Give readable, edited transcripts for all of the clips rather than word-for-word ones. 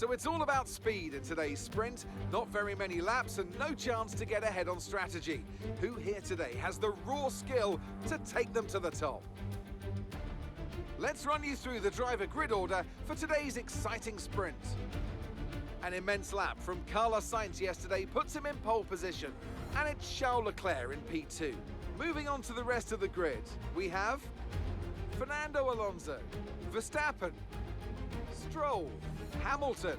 So it's all about speed in today's sprint. Not very many laps and no chance to get ahead on strategy. Who here today has the raw skill to take them to the top? Let's run you through the driver grid order for today's exciting sprint. An immense lap from Carlos Sainz yesterday puts him in pole position, and it's Charles Leclerc in P2. Moving on to the rest of the grid, we have Fernando Alonso, Verstappen, Stroll, Hamilton,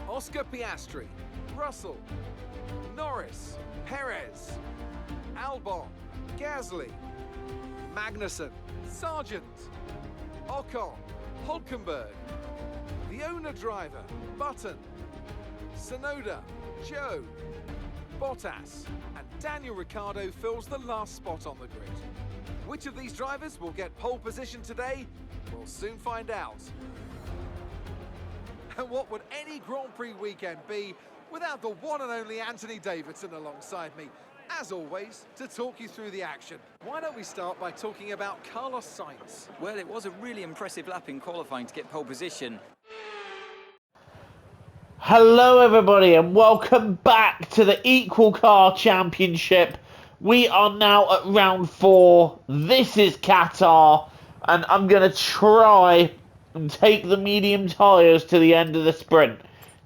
Oscar Piastri, Russell, Norris, Perez, Albon, Gasly, Magnussen, Sargent, Ocon, Hulkenberg, the owner driver, Button, Tsunoda, Joe, Bottas, and Daniel Ricciardo fills the last spot on the grid. Which of these drivers will get pole position today? We'll soon find out. And what would any Grand Prix weekend be without the one and only Anthony Davidson alongside me, as always, to talk you through the action. Why don't we start by talking about Carlos Sainz? Well, it was a really impressive lap in qualifying to get pole position. Hello everybody and welcome back to the Equal Car Championship. We are now at round 4. This is Qatar and I'm going to try and take the medium tyres to the end of the sprint.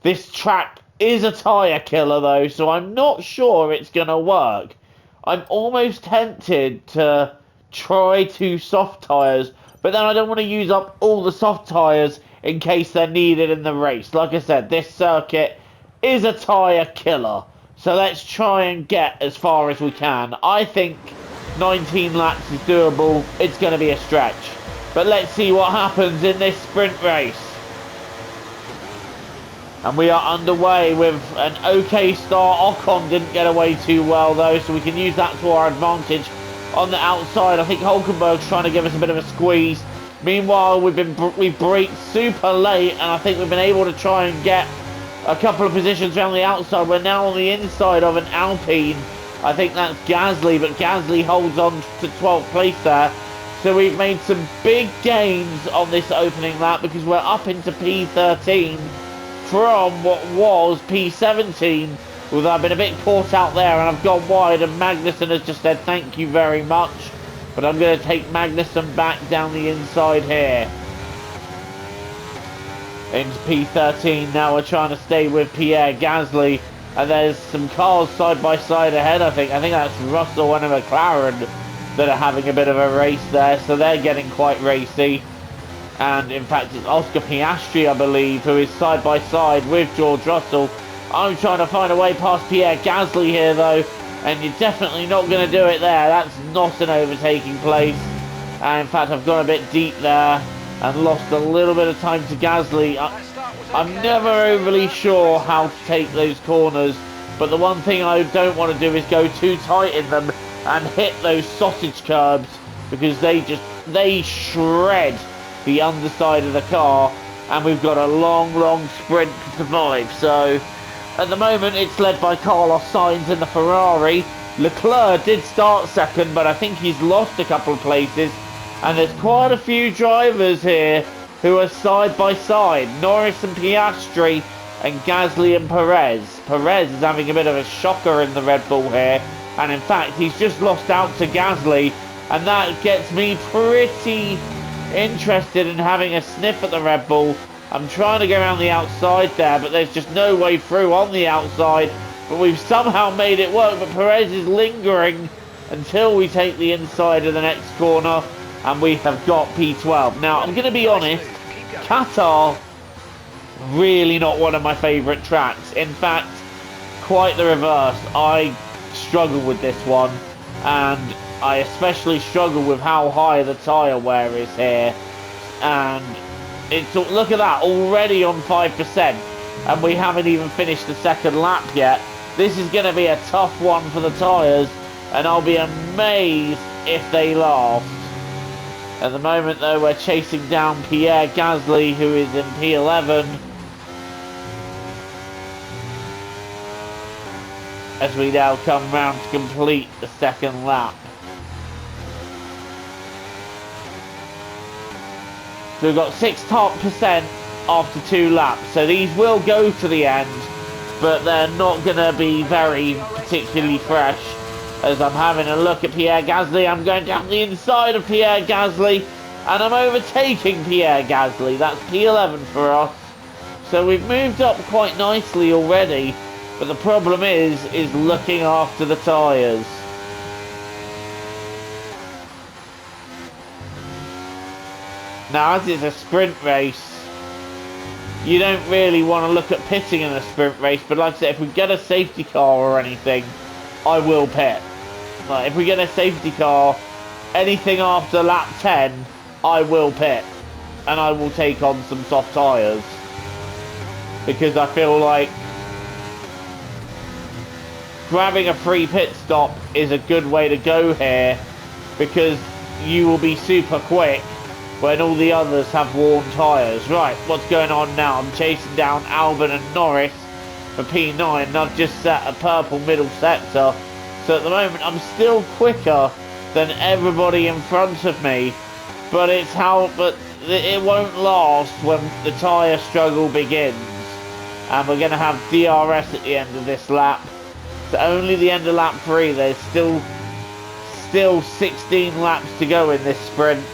This track is a tyre killer though, so I'm not sure it's going to work. I'm almost tempted to try 2 soft tyres, but then I don't want to use up all the soft tyres in case they're needed in the race. Like I said, this circuit is a tyre killer. So let's try and get as far as we can. I think 19 laps is doable. It's going to be a stretch. But let's see what happens in this sprint race. And we are underway with an okay start. Ocon didn't get away too well though, so we can use that to our advantage. On the outside, I think Hulkenberg's trying to give us a bit of a squeeze. Meanwhile, we've braked super late, and I think we've been able to try and get a couple of positions around the outside. We're now on the inside of an Alpine. I think that's Gasly, but Gasly holds on to 12th place there. So we've made some big gains on this opening lap because we're up into P13 from what was P17. Although I've been a bit caught out there and I've gone wide, and Magnussen has just said thank you very much. But I'm going to take Magnussen back down the inside here. Into P13. Now we're trying to stay with Pierre Gasly. And there's some cars side by side ahead, I think. I think that's Russell and a McLaren that are having a bit of a race there. So they're getting quite racy. And in fact, it's Oscar Piastri, I believe, who is side by side with George Russell. I'm trying to find a way past Pierre Gasly here, though. And you're definitely not going to do it there. That's not an overtaking place. And in fact, I've gone a bit deep there and lost a little bit of time to Gasly. I'm never overly sure how to take those corners, but the one thing I don't want to do is go too tight in them and hit those sausage curbs, because they shred the underside of the car, and we've got a long sprint to survive. So at the moment, it's led by Carlos Sainz in the Ferrari. Leclerc did start second, but I think he's lost a couple of places. And there's quite a few drivers here who are side by side. Norris and Piastri, and Gasly and Perez. Perez is having a bit of a shocker in the Red Bull here. And in fact, he's just lost out to Gasly. And that gets me pretty interested in having a sniff at the Red Bull. I'm trying to go around the outside there, but there's just no way through on the outside. But we've somehow made it work, but Perez is lingering until we take the inside of the next corner, and we have got P12. Now, I'm going to be honest, Qatar, really not one of my favourite tracks. In fact, quite the reverse. I struggle with this one, and I especially struggle with how high the tyre wear is here. And look at that, already on 5%, and we haven't even finished the second lap yet. This is going to be a tough one for the tyres, and I'll be amazed if they last. At the moment, though, we're chasing down Pierre Gasly, who is in P11. As we now come round to complete the second lap. So we've got 6 top percent after 2 laps. So these will go to the end, but they're not going to be very particularly fresh. As I'm having a look at Pierre Gasly, I'm going down the inside of Pierre Gasly, and I'm overtaking Pierre Gasly. That's P11 for us. So we've moved up quite nicely already, but the problem is looking after the tyres. Now, as it's a sprint race, you don't really want to look at pitting in a sprint race, but like I said, if we get a safety car or anything, I will pit. Like, if we get a safety car, anything after lap 10, I will pit. And I will take on some soft tyres. Because I feel like grabbing a free pit stop is a good way to go here, because you will be super quick when all the others have worn tyres. Right, what's going on now? I'm chasing down Albon and Norris for P9, and I've just set a purple middle sector. So at the moment, I'm still quicker than everybody in front of me, but it won't last when the tyre struggle begins. And we're going to have DRS at the end of this lap. So only the end of lap 3. There's still 16 laps to go in this sprint.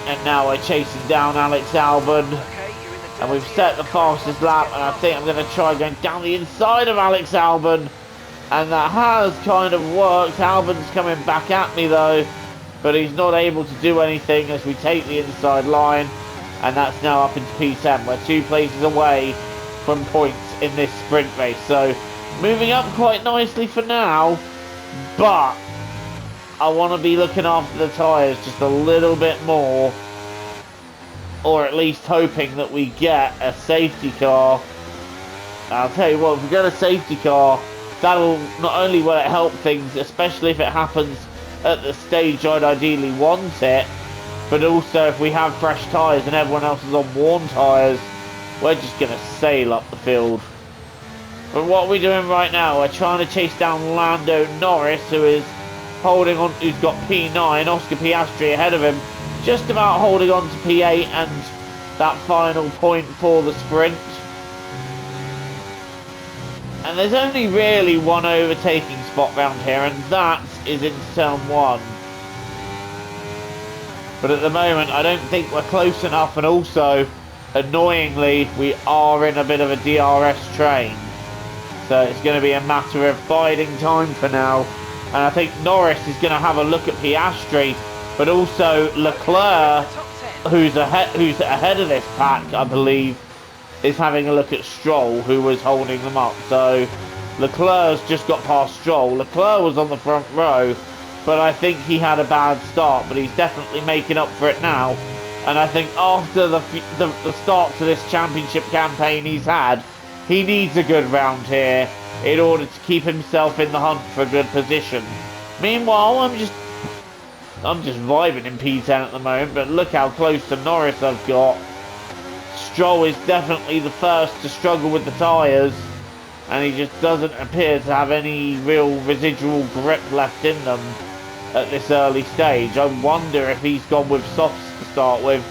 And now we're chasing down Alex Albon. And we've set the fastest lap. And I think I'm going to try going down the inside of Alex Albon. And that has kind of worked. Albon's coming back at me though. But he's not able to do anything as we take the inside line. And that's now up into P10. We're 2 places away from points in this sprint race. So moving up quite nicely for now. But I want to be looking after the tyres just a little bit more. Or at least hoping that we get a safety car. I'll tell you what, if we get a safety car, that'll not only will it help things, especially if it happens at the stage I'd ideally want it, but also if we have fresh tyres and everyone else is on worn tyres, we're just going to sail up the field. But what we're doing right now, we're trying to chase down Lando Norris, who is holding on, who's got P9, Oscar Piastri ahead of him, just about holding on to P8 and that final point for the sprint. And there's only really one overtaking spot round here, and that is in turn 1. But at the moment, I don't think we're close enough, and also, annoyingly, we are in a bit of a DRS train. So it's going to be a matter of biding time for now. And I think Norris is going to have a look at Piastri, but also Leclerc, who's ahead of this pack, I believe, is having a look at Stroll, who was holding them up. So Leclerc's just got past Stroll. Leclerc was on the front row, but I think he had a bad start, but he's definitely making up for it now. And I think after the start to this championship campaign he's had, he needs a good round here in order to keep himself in the hunt for a good position. Meanwhile, I'm just vibing in P10 at the moment, but look how close to Norris I've got. Stroll is definitely the first to struggle with the tyres, and he just doesn't appear to have any real residual grip left in them at this early stage. I wonder if he's gone with softs to start with,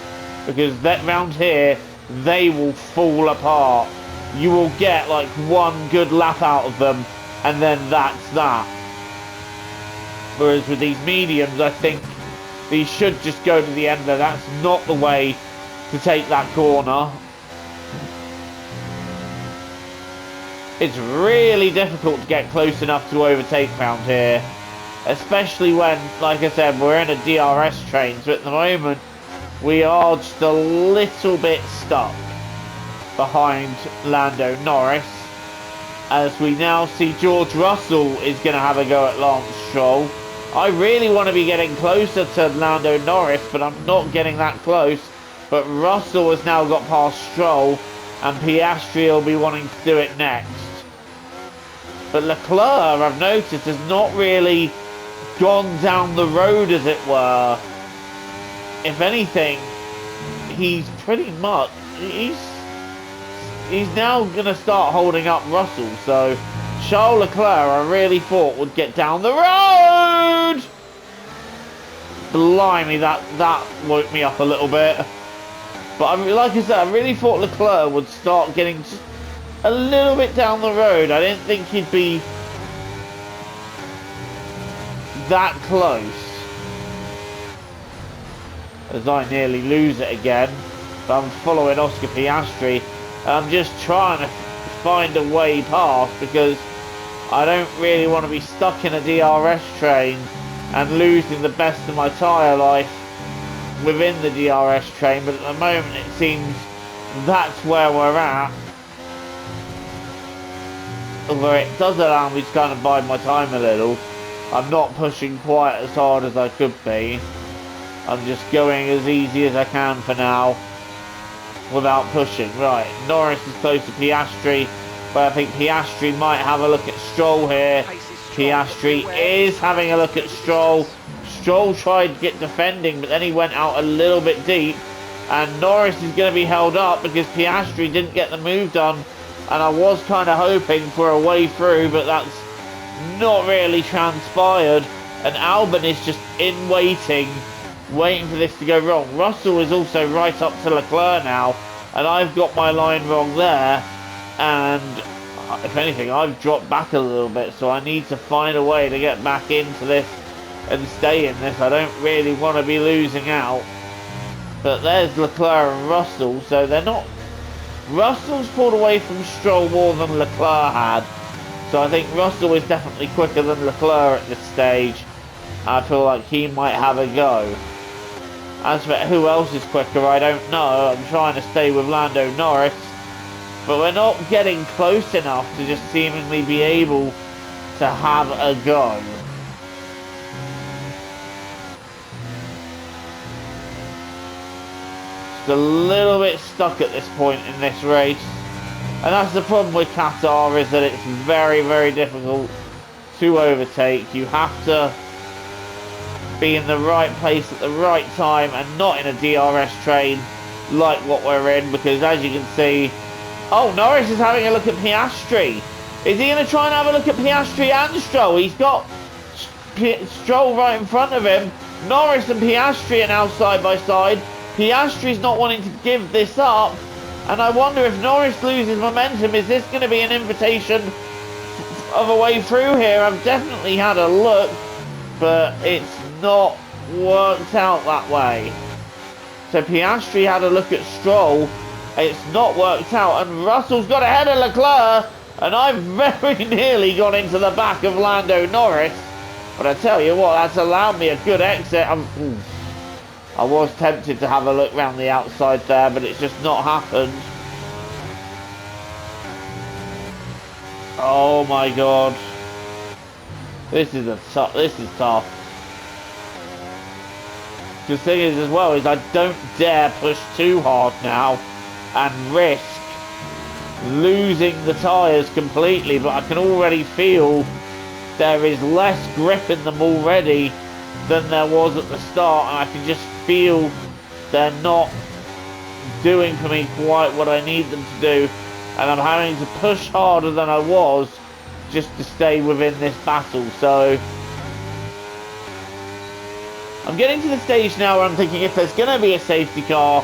because that round here, they will fall apart. You will get like one good lap out of them, and then that's that. Whereas with these mediums, I think these should just go to the end there. That's not the way to take that corner. It's really difficult to get close enough to overtake round here, especially when, like I said, we're in a DRS train. So at the moment, we are just a little bit stuck behind Lando Norris, as we now see George Russell is going to have a go at Lance Stroll. I really want to be getting closer to Lando Norris, but I'm not getting that close. But Russell has now got past Stroll, and Piastri will be wanting to do it next. But Leclerc, I've noticed, has not really gone down the road, as it were. If anything, he's pretty much, he's now going to start holding up Russell. So Charles Leclerc, I really thought, would get down the road. Blimey, that woke me up a little bit. But like I said, I really thought Leclerc would start getting just a little bit down the road. I didn't think he'd be that close. As I nearly lose it again. But I'm following Oscar Piastri. I'm just trying to find a way past because I don't really want to be stuck in a DRS train and losing the best of my tyre life within the DRS train. But at the moment it seems that's where we're at. Although it does allow me to kind of bide my time a little. I'm not pushing quite as hard as I could be. I'm just going as easy as I can for now without pushing. Right, Norris is close to Piastri, but I think Piastri might have a look at Stroll here. Piastri is having a look at Stroll. Stroll tried to get defending, but then he went out a little bit deep. And Norris is going to be held up because Piastri didn't get the move done. And I was kind of hoping for a way through, but that's not really transpired. And Albon is just in waiting for this to go wrong. Russell is also right up to Leclerc now, and I've got my line wrong there. And if anything, I've dropped back a little bit, so I need to find a way to get back into this and stay in this. I don't really want to be losing out. But there's Leclerc and Russell, so they're not... Russell's pulled away from Stroll more than Leclerc had. So I think Russell is definitely quicker than Leclerc at this stage. I feel like he might have a go. As for who else is quicker, I don't know. I'm trying to stay with Lando Norris. But we're not getting close enough to just seemingly be able to have a go. Just a little bit stuck at this point in this race. And that's the problem with Qatar, is that it's very, very difficult to overtake. You have to be in the right place at the right time and not in a DRS train like what we're in, because as you can see, oh, Norris is having a look at Piastri. Is he going to try and have a look at Piastri and Stroll? He's got Stroll right in front of him. Norris and Piastri are now side by side. Piastri's not wanting to give this up, and I wonder if Norris loses momentum, is this going to be an invitation of a way through here? I've definitely had a look, but it's not worked out that way. So Piastri had a look at Stroll, it's not worked out, and Russell's got ahead of Leclerc, and I've very nearly gone into the back of Lando Norris. But I tell you what, that's allowed me a good exit. I was tempted to have a look round the outside there, but it's just not happened. Oh my god. This is tough. The thing is as well is I don't dare push too hard now and risk losing the tyres completely, but I can already feel there is less grip in them already than there was at the start, and I can just feel they're not doing for me quite what I need them to do, and I'm having to push harder than I was just to stay within this battle. So I'm getting to the stage now where I'm thinking, if there's going to be a safety car,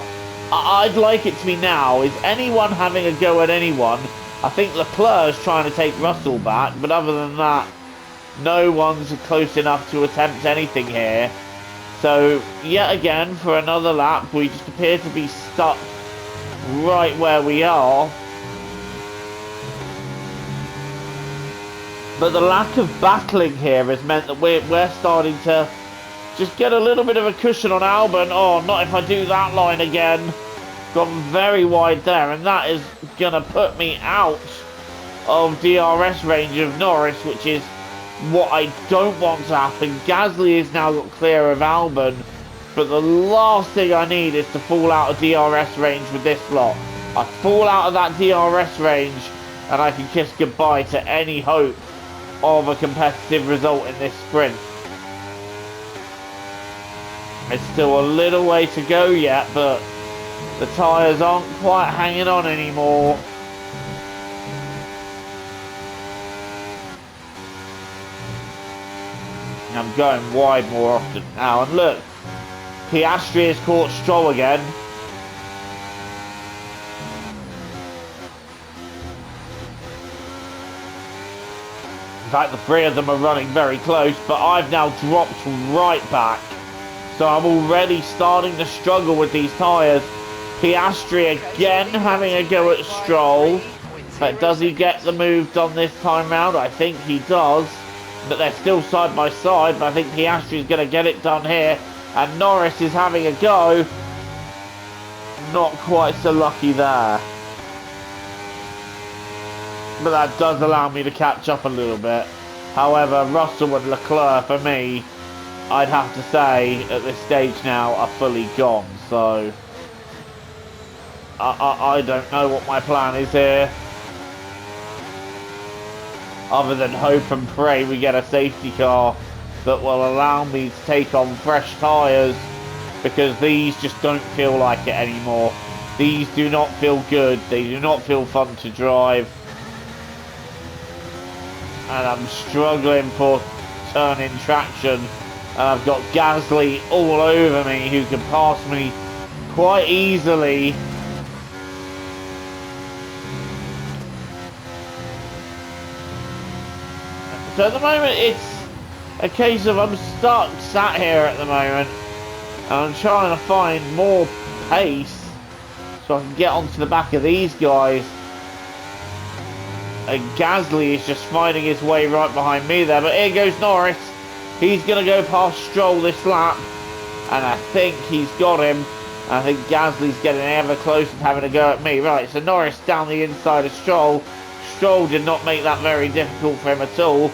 I'd like it to be now. Is anyone having a go at anyone? I think Leclerc is trying to take Russell back, but other than that, no one's close enough to attempt anything here. So, yet again, for another lap, we just appear to be stuck right where we are. But the lack of battling here has meant that we're starting to just get a little bit of a cushion on Albon. Oh, not if I do that line again. Gone very wide there, and that is going to put me out of DRS range of Norris, which is what I don't want to happen. Gasly has now got clear of Albon, but the last thing I need is to fall out of DRS range with this lot. I fall out of that DRS range and I can kiss goodbye to any hope of a competitive result in this sprint. It's still a little way to go yet, but the tyres aren't quite hanging on anymore. I'm going wide more often now, and look, Piastri has caught Stroll again. In fact, the three of them are running very close, but I've now dropped right back. So I'm already starting to struggle with these tyres. Piastri again having a go at Stroll. But does he get the move done this time round? I think he does. But they're still side by side. But I think Piastri is going to get it done here. And Norris is having a go. Not quite so lucky there. But that does allow me to catch up a little bit. However, Russell and Leclerc, for me, I'd have to say, at this stage now, are fully gone. So, I don't know what my plan is here. Other than hope and pray we get a safety car that will allow me to take on fresh tyres. Because these just don't feel like it anymore. These do not feel good. They do not feel fun to drive. And I'm struggling for turn-in traction. And I've got Gasly all over me, who can pass me quite easily. So at the moment, it's a case of I'm sat here at the moment. And I'm trying to find more pace so I can get onto the back of these guys. And Gasly is just finding his way right behind me there. But here goes Norris. He's going to go past Stroll this lap. And I think he's got him. I think Gasly's getting ever closer to having a go at me. Right, so Norris down the inside of Stroll. Stroll did not make that very difficult for him at all.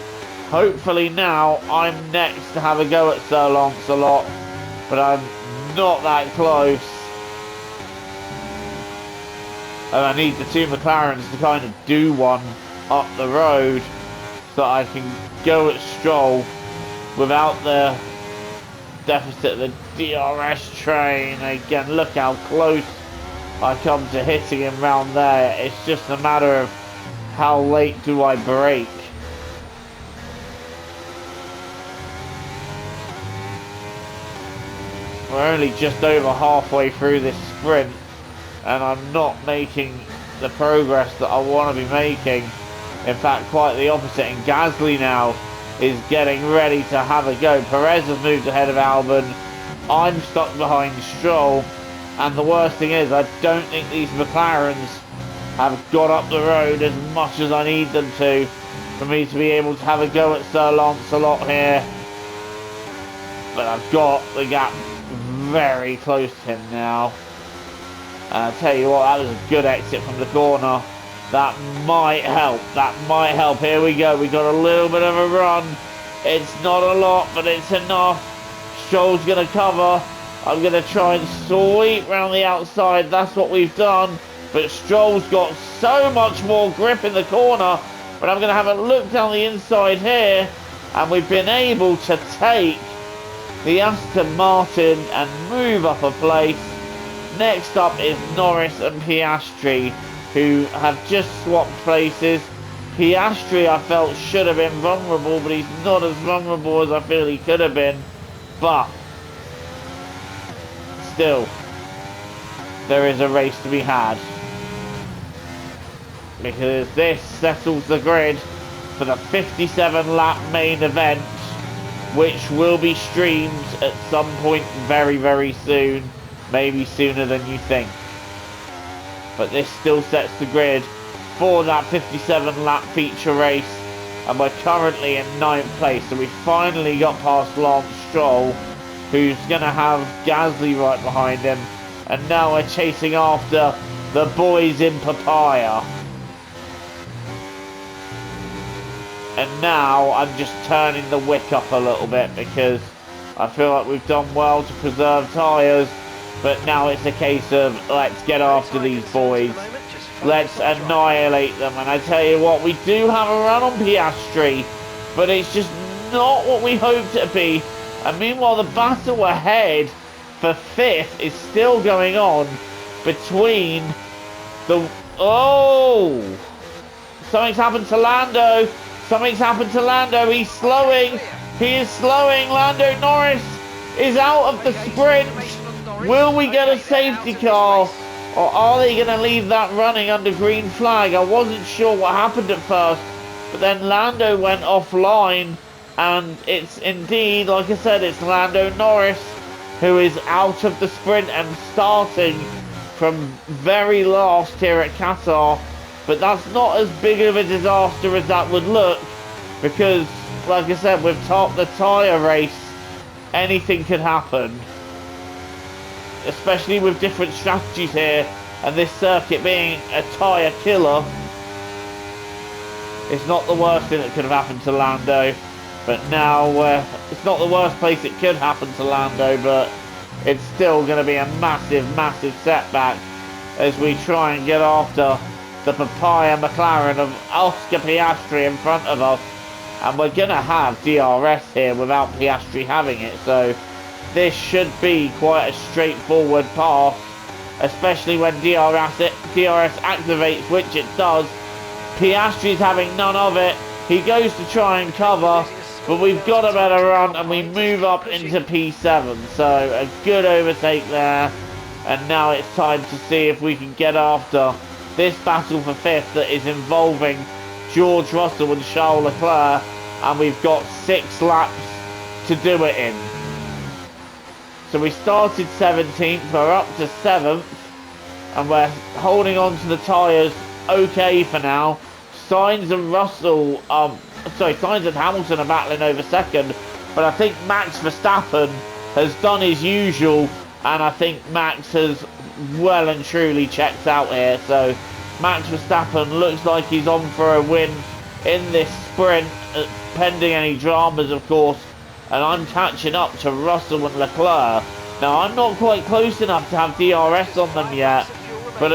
Hopefully now I'm next to have a go at Sir Lancelot. But I'm not that close. And I need the two McLarens to kind of do one up the road so I can go at Stroll without the deficit of the DRS train. Again, look how close I come to hitting him round there. It's just a matter of how late do I brake. We're only just over halfway through this sprint and I'm not making the progress that I want to be making. In fact, quite the opposite. And Gasly now is getting ready to have a go. Perez has moved ahead of Albon. I'm stuck behind Stroll. And the worst thing is, I don't think these McLarens have got up the road as much as I need them to for me to be able to have a go at Sir Lancelot here. But I've got the gap very close to him now. And I'll tell you what, that was a good exit from the corner. That might help. That might help. Here we go. We got a little bit of a run. It's not a lot, but it's enough. Stroll's going to cover. I'm going to try and sweep round the outside. That's what we've done. But Stroll's got so much more grip in the corner. But I'm going to have a look down the inside here. And we've been able to take the Aston Martin and move up a place. Next up is Norris and Piastri, who have just swapped places. Piastri, I felt, should have been vulnerable, but he's not as vulnerable as I feel he could have been. But still, there is a race to be had, because this settles the grid for the 57 lap main event, which will be streamed at some point very, very soon. Maybe sooner than you think. But this still sets the grid for that 57 lap feature race. And we're currently in 9th place. So we finally got past Lance Stroll, who's going to have Gasly right behind him. And now we're chasing after the boys in Papaya. And now I'm just turning the wick up a little bit, because I feel like we've done well to preserve tyres. But now it's a case of, let's get after these boys. Let's annihilate them. And I tell you what, we do have a run on Piastri, but it's just not what we hoped it to be. And meanwhile, the battle ahead for 5th is still going on between the... Oh! Something's happened to Lando. Something's happened to Lando. He's slowing. He is slowing. Lando Norris is out of the sprint. Will we get a safety car, or are they going to leave that running under green flag? I wasn't sure what happened at first, but then Lando went offline, and it's indeed, like I said, it's Lando Norris who is out of the sprint and starting from very last here at Qatar. But that's not as big of a disaster as that would look, because, like I said, with the tyre race, anything could happen. Especially with different strategies here, and this circuit being a tyre killer. It's not the worst thing that could have happened to Lando, but now it's not the worst place it could happen to Lando, but it's still going to be a massive, massive setback as we try and get after the papaya McLaren of Oscar Piastri in front of us. And we're going to have DRS here without Piastri having it, so this should be quite a straightforward pass, especially when DRS activates, which it does. Piastri's having none of it. He goes to try and cover, but we've got a better run and we move up into P7. So a good overtake there. And now it's time to see if we can get after this battle for 5th that is involving George Russell and Charles Leclerc. And we've got 6 laps to do it in. So we started 17th, we're up to 7th. And we're holding on to the tyres okay for now. Sainz and Sainz and Hamilton are battling over 2nd, but I think Max Verstappen has done his usual, and I think Max has well and truly checked out here. So Max Verstappen looks like he's on for a win in this sprint, pending any dramas, of course, and I'm catching up to Russell and Leclerc. Now, I'm not quite close enough to have DRS on them yet, but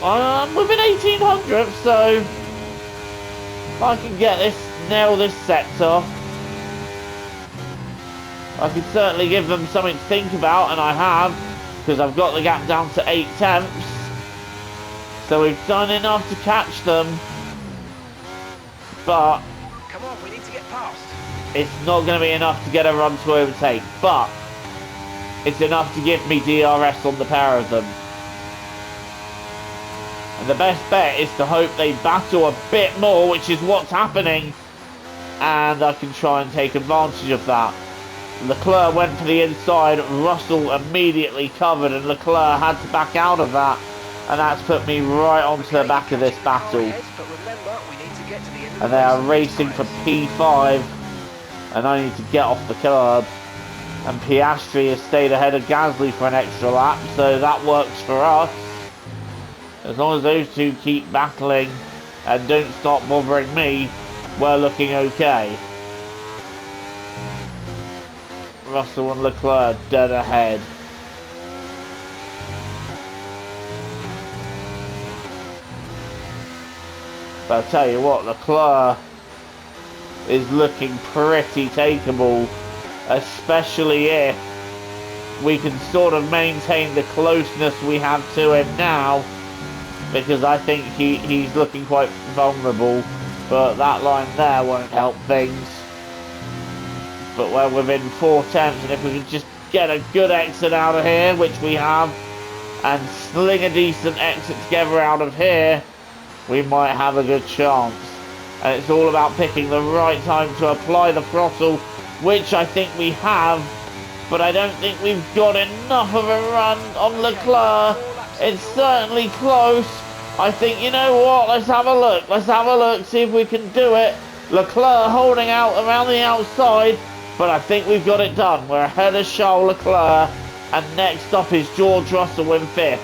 I'm within 1800, so if I can nail this sector, I can certainly give them something to think about, and I have, because I've got the gap down to 8 tenths. So we've done enough to catch them, but come on, we need to get past. It's not going to be enough to get a run to overtake, but it's enough to give me DRS on the pair of them. And the best bet is to hope they battle a bit more, which is what's happening, and I can try and take advantage of that. Leclerc went for the inside, Russell immediately covered, and Leclerc had to back out of that, and that's put me right onto the back of this battle. And they are racing for P5, and I need to get off the curb. And Piastri has stayed ahead of Gasly for an extra lap, so that works for us. As long as those two keep battling and don't stop bothering me, we're looking okay. Russell and Leclerc dead ahead. But I'll tell you what, Leclerc is looking pretty takeable, especially if we can sort of maintain the closeness we have to him now, because I think he's looking quite vulnerable, but that line there won't help things. But we're within 4 tenths, and if we can just get a good exit out of here, which we have, and sling a decent exit together out of here, we might have a good chance. And it's all about picking the right time to apply the throttle, which I think we have, but I don't think we've got enough of a run on Leclerc. It's certainly close. I think, you know what, let's have a look. Let's have a look, see if we can do it. Leclerc holding out around the outside, but I think we've got it done. We're ahead of Charles Leclerc, and next up is George Russell in 5th.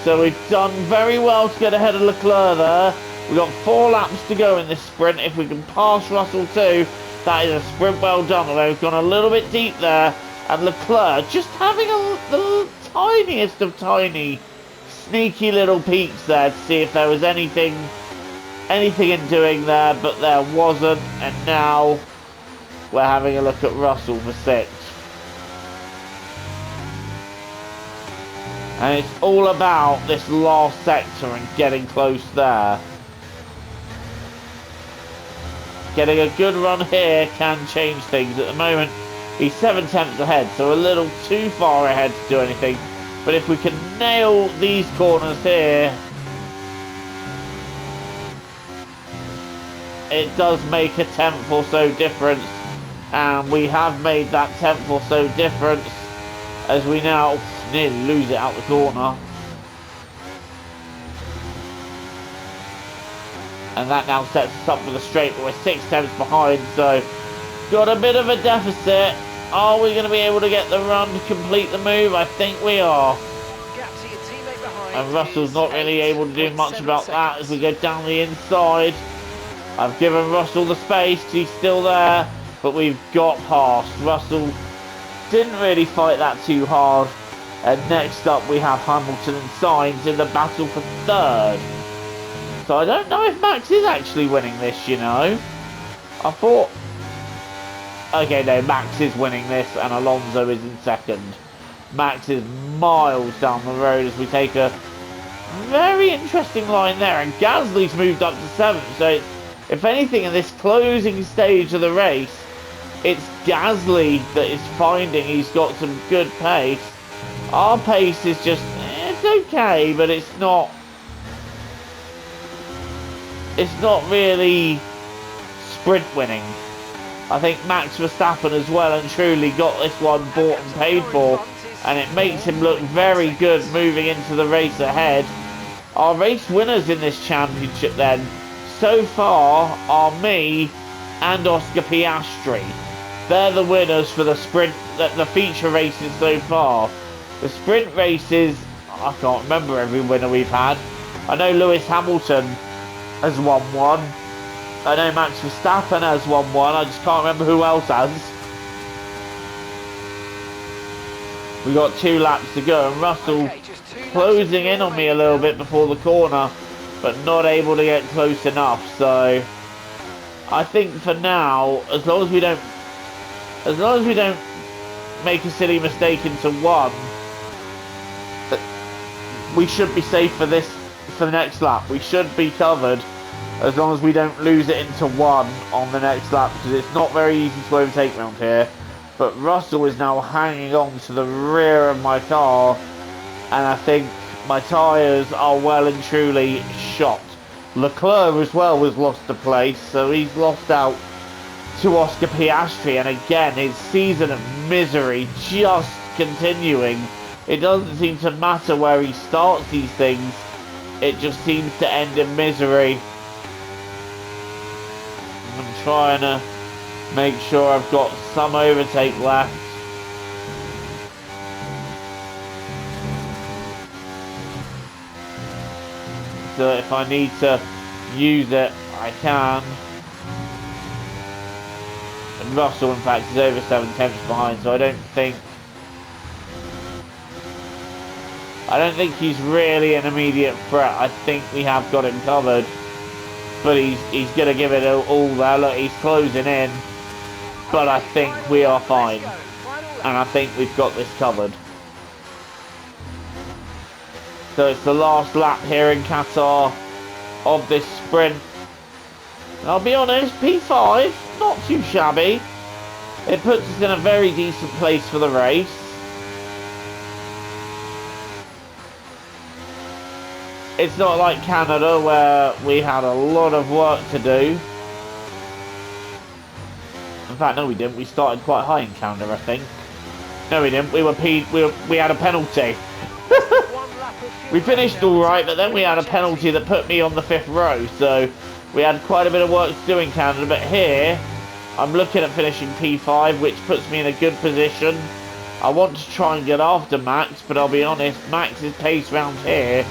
So we've done very well to get ahead of Leclerc there. We've got 4 laps to go in this sprint. If we can pass Russell too, that is a sprint well done, although we've gone a little bit deep there. And Leclerc just having the tiniest of tiny, sneaky little peeks there to see if there was anything in doing there, but there wasn't. And now we're having a look at Russell for 6th. And it's all about this last sector and getting close there. Getting a good run here can change things. At the moment, he's 7 tenths ahead, so a little too far ahead to do anything. But if we can nail these corners here, it does make a tenth or so difference, and we have made that tenth or so difference as we now nearly lose it out the corner. And that now sets us up for the straight, but we're 6 tenths behind, so got a bit of a deficit. Are we going to be able to get the run to complete the move? I think we are. And Russell's not really able to do much about that as we go down the inside. I've given Russell the space, he's still there, but we've got past. Russell didn't really fight that too hard. And next up we have Hamilton and Sainz in the battle for third. So I don't know if Max is actually winning this, you know. I thought... Okay, no, Max is winning this and Alonso is in second. Max is miles down the road as we take a very interesting line there. And Gasly's moved up to 7th. So if anything, in this closing stage of the race, it's Gasly that is finding he's got some good pace. Our pace is just... it's okay, but it's not really sprint winning. I think Max Verstappen as well and truly got this one bought and paid for, and it makes him look very good moving into the race ahead. Our race winners in this championship then so far are me and Oscar Piastri. They're the winners for the sprint, the feature races so far. The sprint races, I can't remember every winner we've had. I know Lewis Hamilton has won one. I know Max Verstappen has won one. I just can't remember who else has. We got 2 laps to go, and Russell closing in on me a little bit before the corner, but not able to get close enough. So I think for now, as long as we don't make a silly mistake into one, we should be safe for the next lap. We should be covered as long as we don't lose it into one on the next lap, because it's not very easy to overtake around here. But Russell is now hanging on to the rear of my car, and I think my tyres are well and truly shot. Leclerc as well was lost a place, so he's lost out to Oscar Piastri, and again his season of misery just continuing. It doesn't seem to matter where he starts these things, it just seems to end in misery. I'm trying to make sure I've got some overtake left. So if I need to use it, I can. And Russell, in fact, is over 7 tenths behind, so I don't think he's really an immediate threat. I think we have got him covered. But he's going to give it all there. Look, he's closing in. But I think we are fine. And I think we've got this covered. So it's the last lap here in Qatar of this sprint. And I'll be honest, P5, not too shabby. It puts us in a very decent place for the race. It's not like Canada where we had a lot of work to do. In fact, no we didn't. We started quite high in Canada, I think. No we didn't. We had a penalty. We finished alright, but then we had a penalty that put me on the 5th row. So we had quite a bit of work to do in Canada. But here, I'm looking at finishing P5, which puts me in a good position. I want to try and get after Max, but I'll be honest, Max's pace round here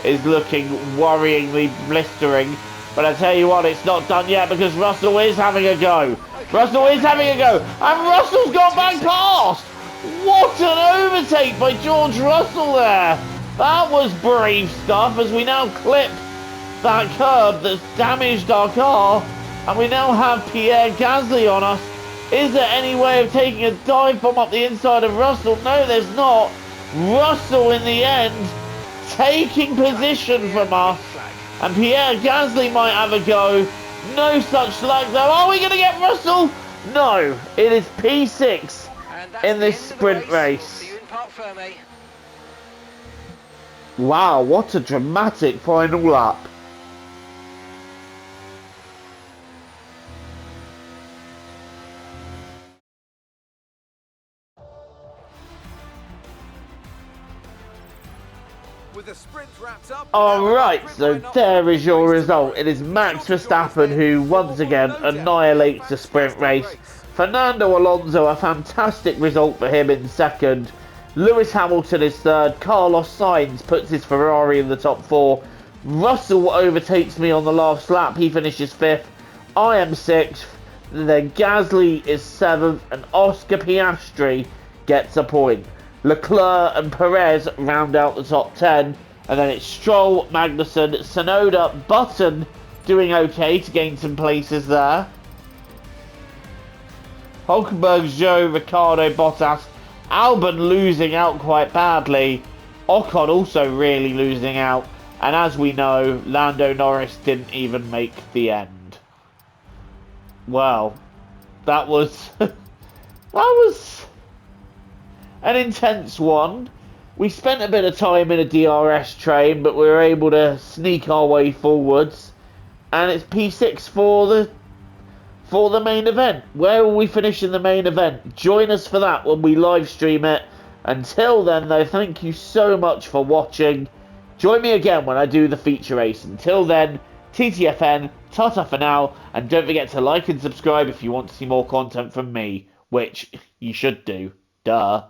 is looking worryingly blistering. But I tell you what, it's not done yet because Russell is having a go. Russell is having a go. And Russell's gone back past. What an overtake by George Russell there. That was brave stuff as we now clip that curb that's damaged our car. And we now have Pierre Gasly on us. Is there any way of taking a dive bomb up the inside of Russell? No, there's not. Russell in the end taking position from us, and Pierre Gasly might have a go. No such luck though. Are we going to get Russell? No, it is P6 in this sprint race. Wow, what a dramatic final lap. wrapped up. Alright, so there is your result. It is Max Verstappen who once again annihilates the sprint race. Fernando Alonso, a fantastic result for him in second. Lewis Hamilton is third. Carlos Sainz puts his Ferrari in the top four. Russell overtakes me on the last lap. He finishes fifth. I am sixth. Then Gasly is seventh, and Oscar Piastri gets a point. Leclerc and Perez round out the top 10, and then it's Stroll, Magnussen, Tsunoda, Button doing okay to gain some places there. Hulkenberg, Zhou, Ricciardo, Bottas, Albon losing out quite badly. Ocon also really losing out, and as we know, Lando Norris didn't even make the end. Well, that was an intense one. We spent a bit of time in a DRS train, but we were able to sneak our way forwards. And it's P6 for the main event. Where will we finish in the main event? Join us for that when we live stream it. Until then, though, thank you so much for watching. Join me again when I do the feature race. Until then, TTFN, ta-ta for now, and don't forget to like and subscribe if you want to see more content from me, which you should do. Duh.